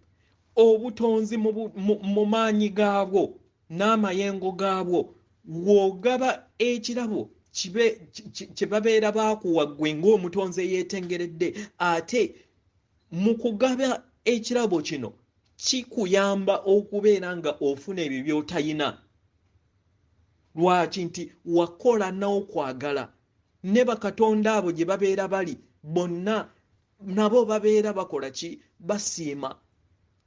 obutonzi mu maanyi gaabwo n'amayengo gaabwo, w'ogaba ekirabo kye babeera baakuwa ggwe ng'omutonzi eyeetengeredde, ate mu kugaba ekirabo kino kikuyamba okubeera nga ofuna ebyo by'otayina. Lwaki? Nti wakola n'okwagala. Ne bakatonda abo gye babeera bali bonna nabo babeera bakola ki? Basiima.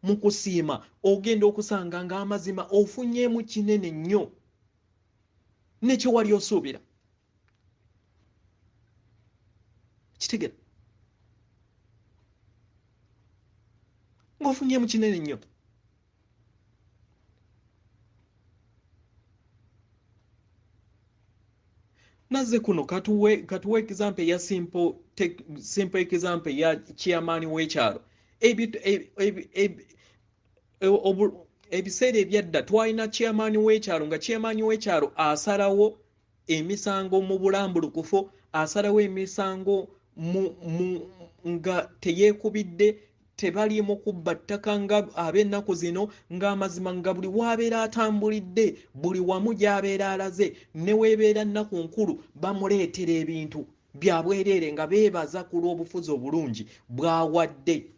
Mu kusiima ogenda okusanga ng'amazima ofunyeemu kinene nnyo nekyo wali osuubira. Kitegera ng'ofunyeemu kinene nnyo. Nazze kuno katuwe example ya simple example ya chairman w'ekyalo. Ebiseera ebyadda twalina chairman w'ekyalo nga chairman w'ekyalo asalawo emisango mu bulambulukufu, asalawo emisango nga teyeekubidde, tebali mu kubba ttaka nga ab'ennaku zino, ng'amazima nga buli w'abeera atambulidde, buli wamu gy'abeera alaze, ne weebeera nnaku nkulu bamuleetera ebintu bya bwereere nga beebaza ku lw'obufuzi obulungi bw'awadde.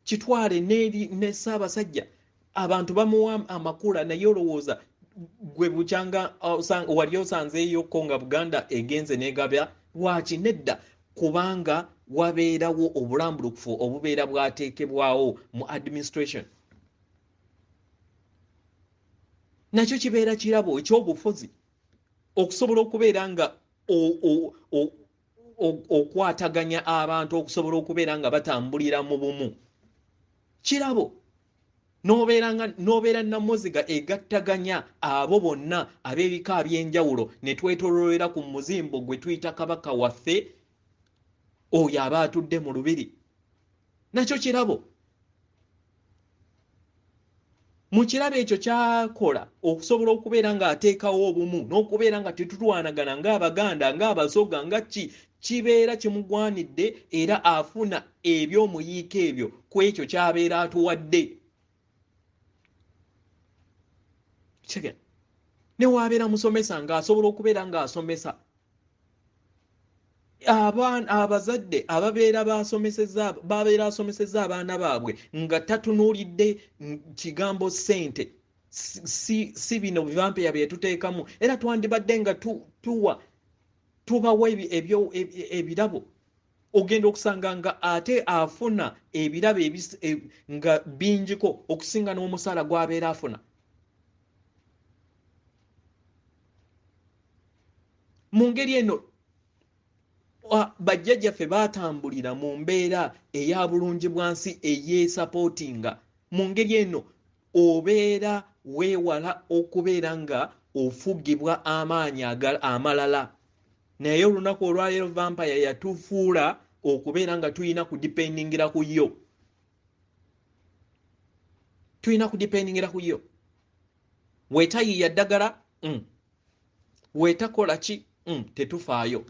Kitwale ne Ssaabasajja abantu bamuwa amakula, naye olowooza gwe bukyanga wali osanzeeyoko nga Buganda egenze n'egabya. Lwaki? Nedda, kubanga wabeerawo obulambulukufu obubeera bwateekebwawo mu administration. Nakyo kibeera kirabo eky'obufuzi okusobola okubeera nga okwataganya abantu, okusobola okubeera nga batambulira mu bumu. Kirabo n'obeera namuziga egattaganya abo bonna ab'ebika by'enjawulo ne twetoloolera ku muzimbo gwe tuyita kabaka waffe oyo aba atudde mu lubiri. Nakyo kirabo. Mu kirabo ekyo kyakola okusobola okubeera ng'ateekawo obumu n'okubeera nga tetulwanagana ng'Abaganda, ng'Abasoga, nga kibeera kimugwanidde, era afuna eby'omuyiika ebyo ku ekyo ky'abeera atuwadde. Ne waabeera musomesa ng'asobola okubeera ng'asomesa abazadde ababeera asomesezza abaana baabwe nga tatunuulidde kigambo ssente, si bino bivampeya bye tuteekamu, era twandibadde nga tubawa ebirabo. Ogenda okusanga nga ate afuna ebirabo nga bingiko okusinga n'omusaala gw'abeera afuna. Mu ngeri eno bajjajjaffe baatambulira mu mbeera eya bulungi bwansi eyeesapootinga. Mu ngeri eno obeera weewala okubeera nga ofugibwa amaanyi amalala. Naye olunaku olwaleero vampire yatufuula okubeera nga tulina kudipendingira ku yo. Tulina kudipendingira ku yo. Weetayiya ddagala, weetakola ki, tetufaayo.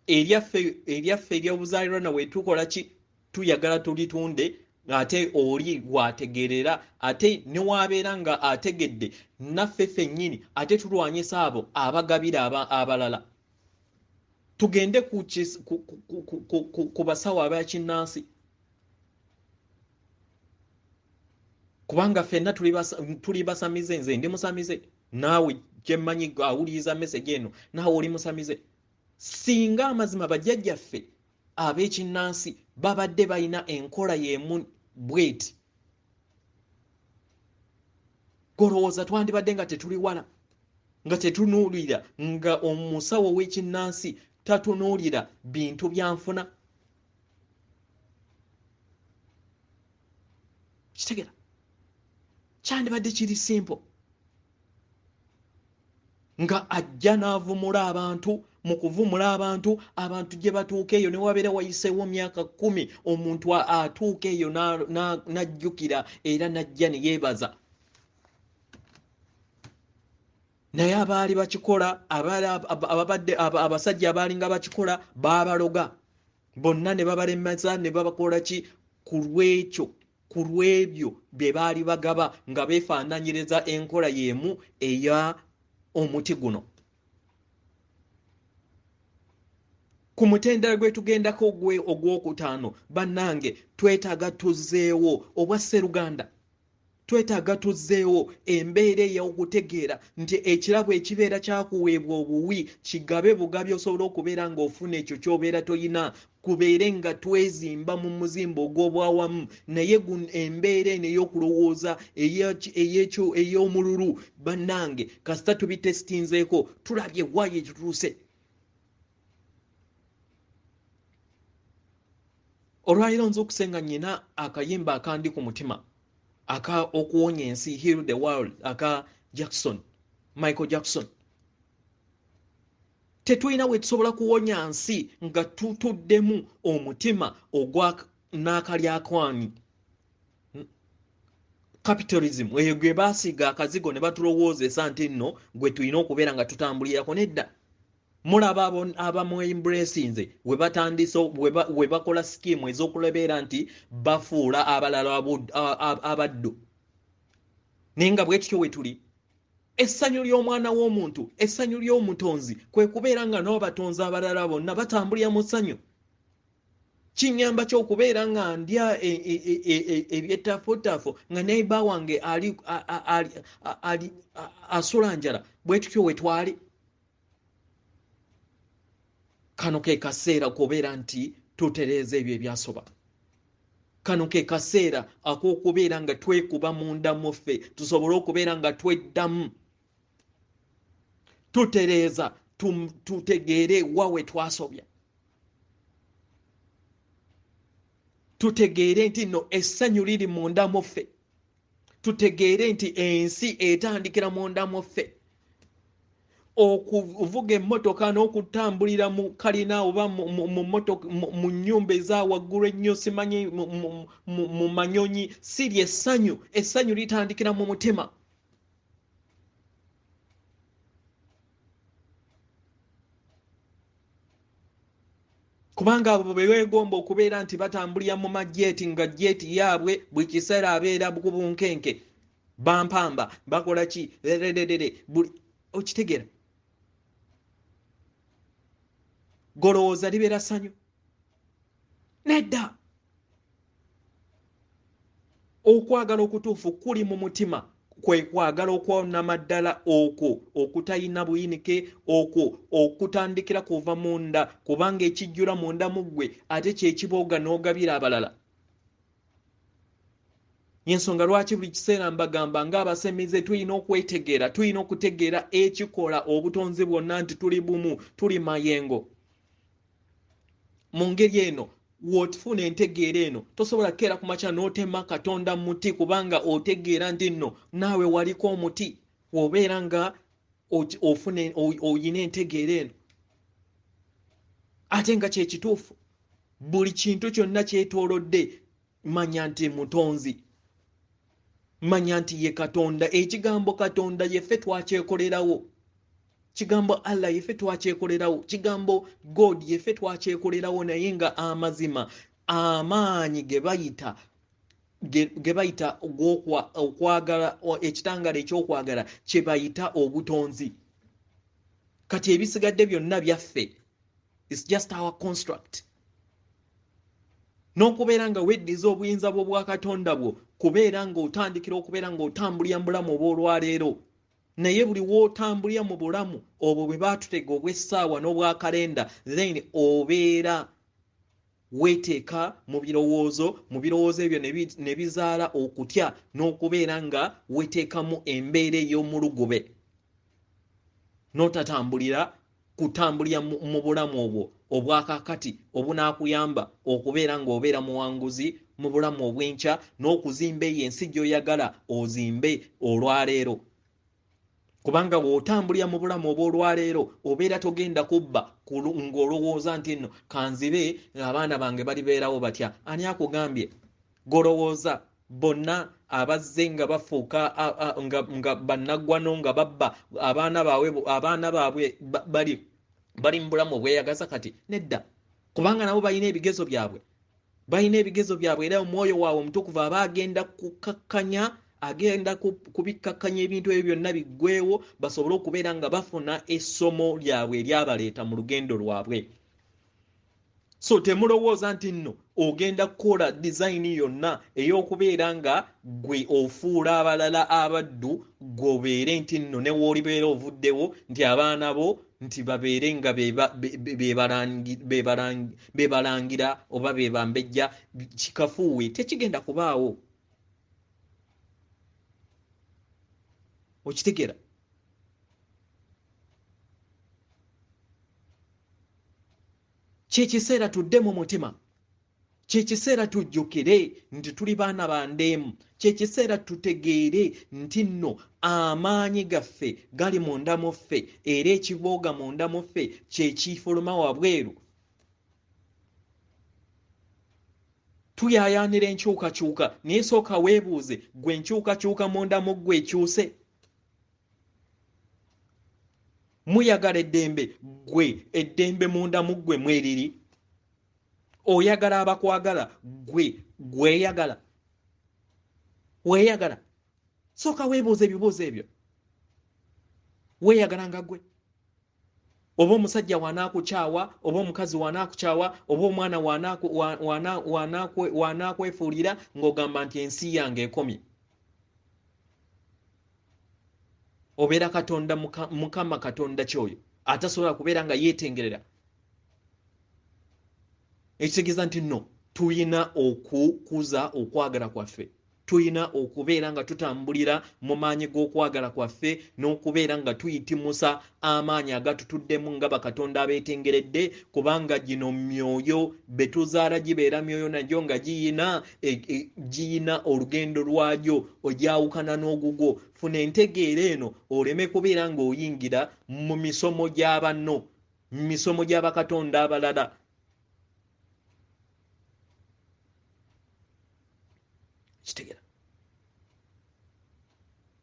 Eryaffe ery'obuzaalirwana wetukola ki, tuyagala tulitunde, ate oli gwategeerera, ate ne waabeera nga ategedde naffe ffennyini ate tulwanyisa abo abagabira abalala. Tugende ku basawo abakinnansi, kubanga ffenna tuli basamize. Nze ndi musamize, naawe kyemmanyi awuliriza message eno naawe oli musamize. Singa amazima bajjajjaffe ab'ekinnansi babadde balina enkola y'emu bweti, golowooza twandibadde nga tetuli wala, nga tetunuulira, nga omusawo w'ekinnansi tatunuulira bintu byanfuna. Kitegera kyandibadde kiri simple. nga ajja n'avumula abantu mu kuvumula abantu gye batuuka eyo ne wabeera wayiseewo myaka 10 omuntu atuuka eyo n'ajjukira era n'ajja ne yeebaza. Naye abaali bakikola abasajja abaalinga bakikola baabaloga bonna ne babalemeza ne babakola ki ku lw'ebyo bye baali bagaba nga beefaananyiriza enkola y'emu eya omuti guno. Ku mutendera gwe tugendako ogwokutaano bannange twetaaga tuzzeewo obwa Sseruganda, twetaaga tuzzeewo embeera ey'okutegeera nti ekirabo ekibeera kyakuweebwa obuwi kigabe bugabi osobola okubeera ng'ofuna ekyo ky'obeera toyina, kubeere nga twezimba mu muzimba ogw'obwawamu. Naye embeera eno ey'okulowooza ey'omululu bannange kasita tubitesitinzeeko tulabye waayo ekituuse. Olwaliro nze okusenga nnyina akayimba akandi ku mutima okuwonya ensi, Heal the World, aka Michael Jackson. Tetulina we tusobola kuwonya nsi nga tutuddemu omutima ogwa n'akalyakwani, capitalism eyo gwe baasiga akazigo ne batulowoozesa nti nno gwe tulina okubeera nga tutambulirako. Nedda, mulaba abamu embracinze we batandise we bakola skimu ez'okulabeera nti bafuula abalala abaddu. Naye nga bwe tutyo we tuli, essanyu ly'omwana w'omuntu, essanyu ly'omutonzi kwe kubeera nga n'abatonzi abalala bonna batambulira mu ssanyu. Kinyamba ky'okubeera nga ndya ebyetafotafo nga neiba wange ali asula njala. Bwe tutyo we twali. Kano ke kaseera kubeera nti tutereeza ebyo ebyasoba. Kano ke kaseera ak'okubeera nga twekuba munda muffe tusobole okubeera nga tweddamu, tutereeza tutegeere wawe twasobya, tutegeere nti nno essanyu liri munda muffe, tutegeere nti ensi etandikira munda muffe. Okuvuga emmotoka n'okutambulira mu kalina oba mu nnyumba eza waggulu ennyo simanyi mu manyonyi si ly'essanyu. Essanyu litandikira mu mutima. Kubanga abo beegomba okubeera nti batambulira mu majeeti nga jeeti yaabwe buli kiseera abeera bukubunkenke, bampamba bakola ki buli okitegeera. Golowooza libeera ssanyu? Nedda. Okwagala okutuufu kuli mu mutima, kwe kwagala okwonama ddala okwo okutalina buyinike, okwo okutandikira kuva munda, kubanga ekijjula munda mu ggwe ate kye kibooga n'ogabira abalala. Y'ensonga lwaki buli kiseera mbagamba ng'abasemize tulina okwetegeera, tulina okutegeera ekikola obutonzi bwonna nti tuli bumu, tuli mayengo. Mu ngeri eno w'otufuna entegeera eno tosobola kukeera ku makya n'otema Katonda muti kubanga otegeera nti nno naawe waliko omuti w'obeera nga oyina entegeera eno. Ate nga kye kituufu buli kintu kyonna kyetoolodde manya nti mutonzi, manya nti ye Katonda. Ekigambo Katonda yeffe twakyekolerawo. Kigambo Allah yeffe twakyekolerawo. Kigambo God yeffe twakyekolerawo, naye nga amazima amaanyi ge bayita okwagala, ekitangala ekyokwagala kye bayita obutonzi. Kati ebisigadde byonna byaffe. It's just our construct. N'okubeera nga weddiza obuyinza bwa Katonda bwo kubeera nga otandikira okubeera nga otambulira mu bulamu obw'olwaleero. Naye buli w'otambulira mu bulamu obwo bwe baatutega obw'essaawa n'obwa kalenda, then obeera weeteeka mu birowoozo ebyo ne bizaala okutya n'okubeera nga weeteekamu embeera ey'omulugube, n'otatambulira kutambulira mu bulamu obwo obwakakati obunaakuyamba okubeera ng'obeera muwanguzi mu bulamu obw'enkya n'okuzimba eyo ensi gy'oyagala ozimbe olwaleero. kubanga wotambulira mu bulamu obw'olwaleero obeera togenda kubba ng'olowooza nti nno kanzibe abaana bange balibeerawo batya. Ani akugambye? Golowooza bonna abazze nga bafuuka nga bannaggwano nga babba abaana baabwe bali mu bulamu obweyagaza kati? Nedda, kubanga nabo balina ebigezo byabwe, era omwoyo waabwe omutukuvu aba agenda kukakkanya, agenda kubikkakkanya ebintu ebyo byonna biggweewo, basobole okubeera nga bafuna essomo lyabwe eryabaleeta mu lugendo lwabwe. So temulowooza nti nno ogenda kukola design yonna ey'okubeera nga gwe ofuula abalala abaddu, gwobeere nti nno ne woolibeera ovuddewo nti abaana bo nti babeere nga bebalangira oba bebambejja. Kikafuuwe, tekigenda kubaawo. Okitegeera? Kyekiseera tudde mu mutima, kyekiseera tujjukire nti tuli baana ba ndeemu, kyekiseera tutegeere nti nno amaanyi gaffe gali munda mu ffe, era ekibooga munda mu ffe kyekiifuluma wabweru. Tuyaayaanira enkyukakyuka, naye sooka weebuuze, gwe enkyukakyuka munda mu ggwe ekyuse? Muyagala eddembe, gwe eddembe munda mu ggwe mweriri? Oyagala abakwagala, gwe gweyagala? Weeyagala? Sooka weebuuze ebibuuzo ebyo. Weeyagala nga gwe? Oba omusajja wanaakukyawa, oba omukazi wanaakukyawa, oba omwana wanaakwefuulira ng'ogamba nti ensi yange ekomye. Obeera Katonda Mukama Katonda kyoyo atasobola kubeera nga yeetengerera. Ekitegeeza nti nno tuyina okukuza okwagala kwaffe, tuyina okubeera nga tutambulira mu maanyi g'okwagala kwaffe, n'okubeera nga tuyitimusa amaanyi agatutuddemu nga bakatonda abeetengeredde, kubanga gino myoyo betuzaala gibeera myoyo nagyo nga giyina olugendo lwagyo ogyawukana n'ogugwo. Funa entegeera eno oleme kubeera ng'oyingira mu misomo gy'abanno, mu misomo gy'abakatonda abalala. Kitegeera?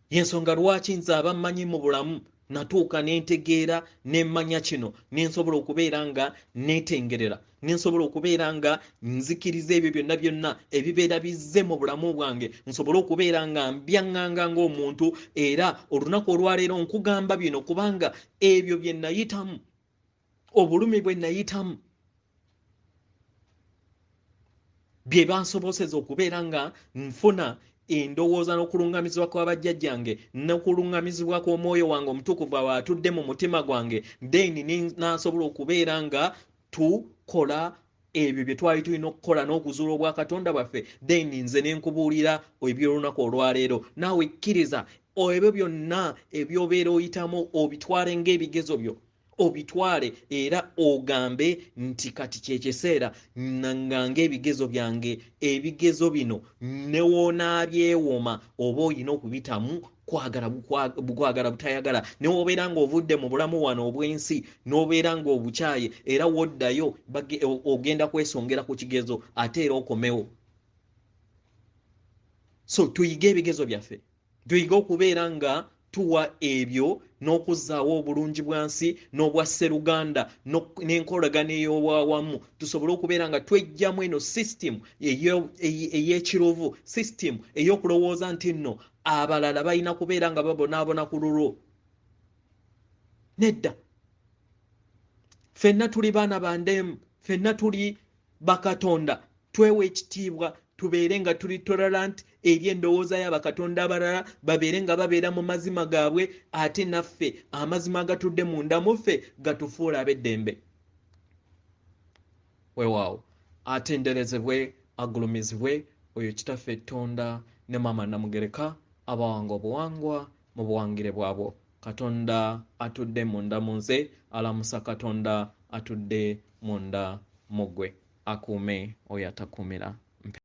Yensonga lwaki nze abammanyi mu bulamu natuuka nentegeera nemmanya kino, nensobola okubeera nga neetengerera, nensobola okubeera nga nzikiriza ebyo byonna ebibeera bizze mu bulamu bwange, nsobola okubeera nga mbyaŋŋanga ng'omuntu, era olunaku olwaleero nkugamba bino kubanga ebyo bye nayitamu, obulumi bwe nayitamu, bye bansoboseza okubeera nga nfuna endowooza n'okulungamizibwa kw'abajjajjange, n'okulungamizibwa kw'omwoyo wange omutukuvu atudde mu mutima gwange, then nasobola okubeera nga tukola ebyo bye twali tulina okukola n'okuzuula obwa Katonda bwaffe, then nze ne nkubuulira eby'olunaku olwaleero. Naawe kkiriza ebyo byonna ebyobeera oyitamu obitwale ng'ebigezo byo, obitwale era ogambe nti kati kyekiseera nanga ebigezo byange, ebigezo bino newonaabyewoma oba olina okubitamu kwagala butayagala, newobeera ng'ovudde mu bulamu wano obw'ensi n'obeera ng'obukyaye, era woddayo ogenda kwesongera ku kigezo ate era okomewo. So tuyige ebigezo byaffe, tuyige okubeera nga tuwa ebyo n'okuzzaawo obulungi bwansi n'obwa sseruganda n'enkolagana ey'obwawamu, tusobole okubeera nga twejjamu eno system ey'ekirovu, system ey'okulowooza nti nno abalala balina kubeera nga babonaabona ku lulwo. Nedda, ffenna tuli baana ba ndeemu, ffenna tuli bakatonda, twewe ekitiibwa, tubeere nga tuli tolerant eri endowooza y'abakatonda abalala, babeere nga babeera mu mazima gaabwe, ate naffe amazima agatudde munda mu ffe gatufuula ab'eddembe. Weewaawo atenderezebwe, agulumizibwe oyo kitaffe Tonda ne Maama Namugereka abawanga obuwangwa mu buwangire bwabwo. Katonda atudde munda mu nze, alamusa Katonda atudde munda mu ggwe. Akuume oyo atakuumira.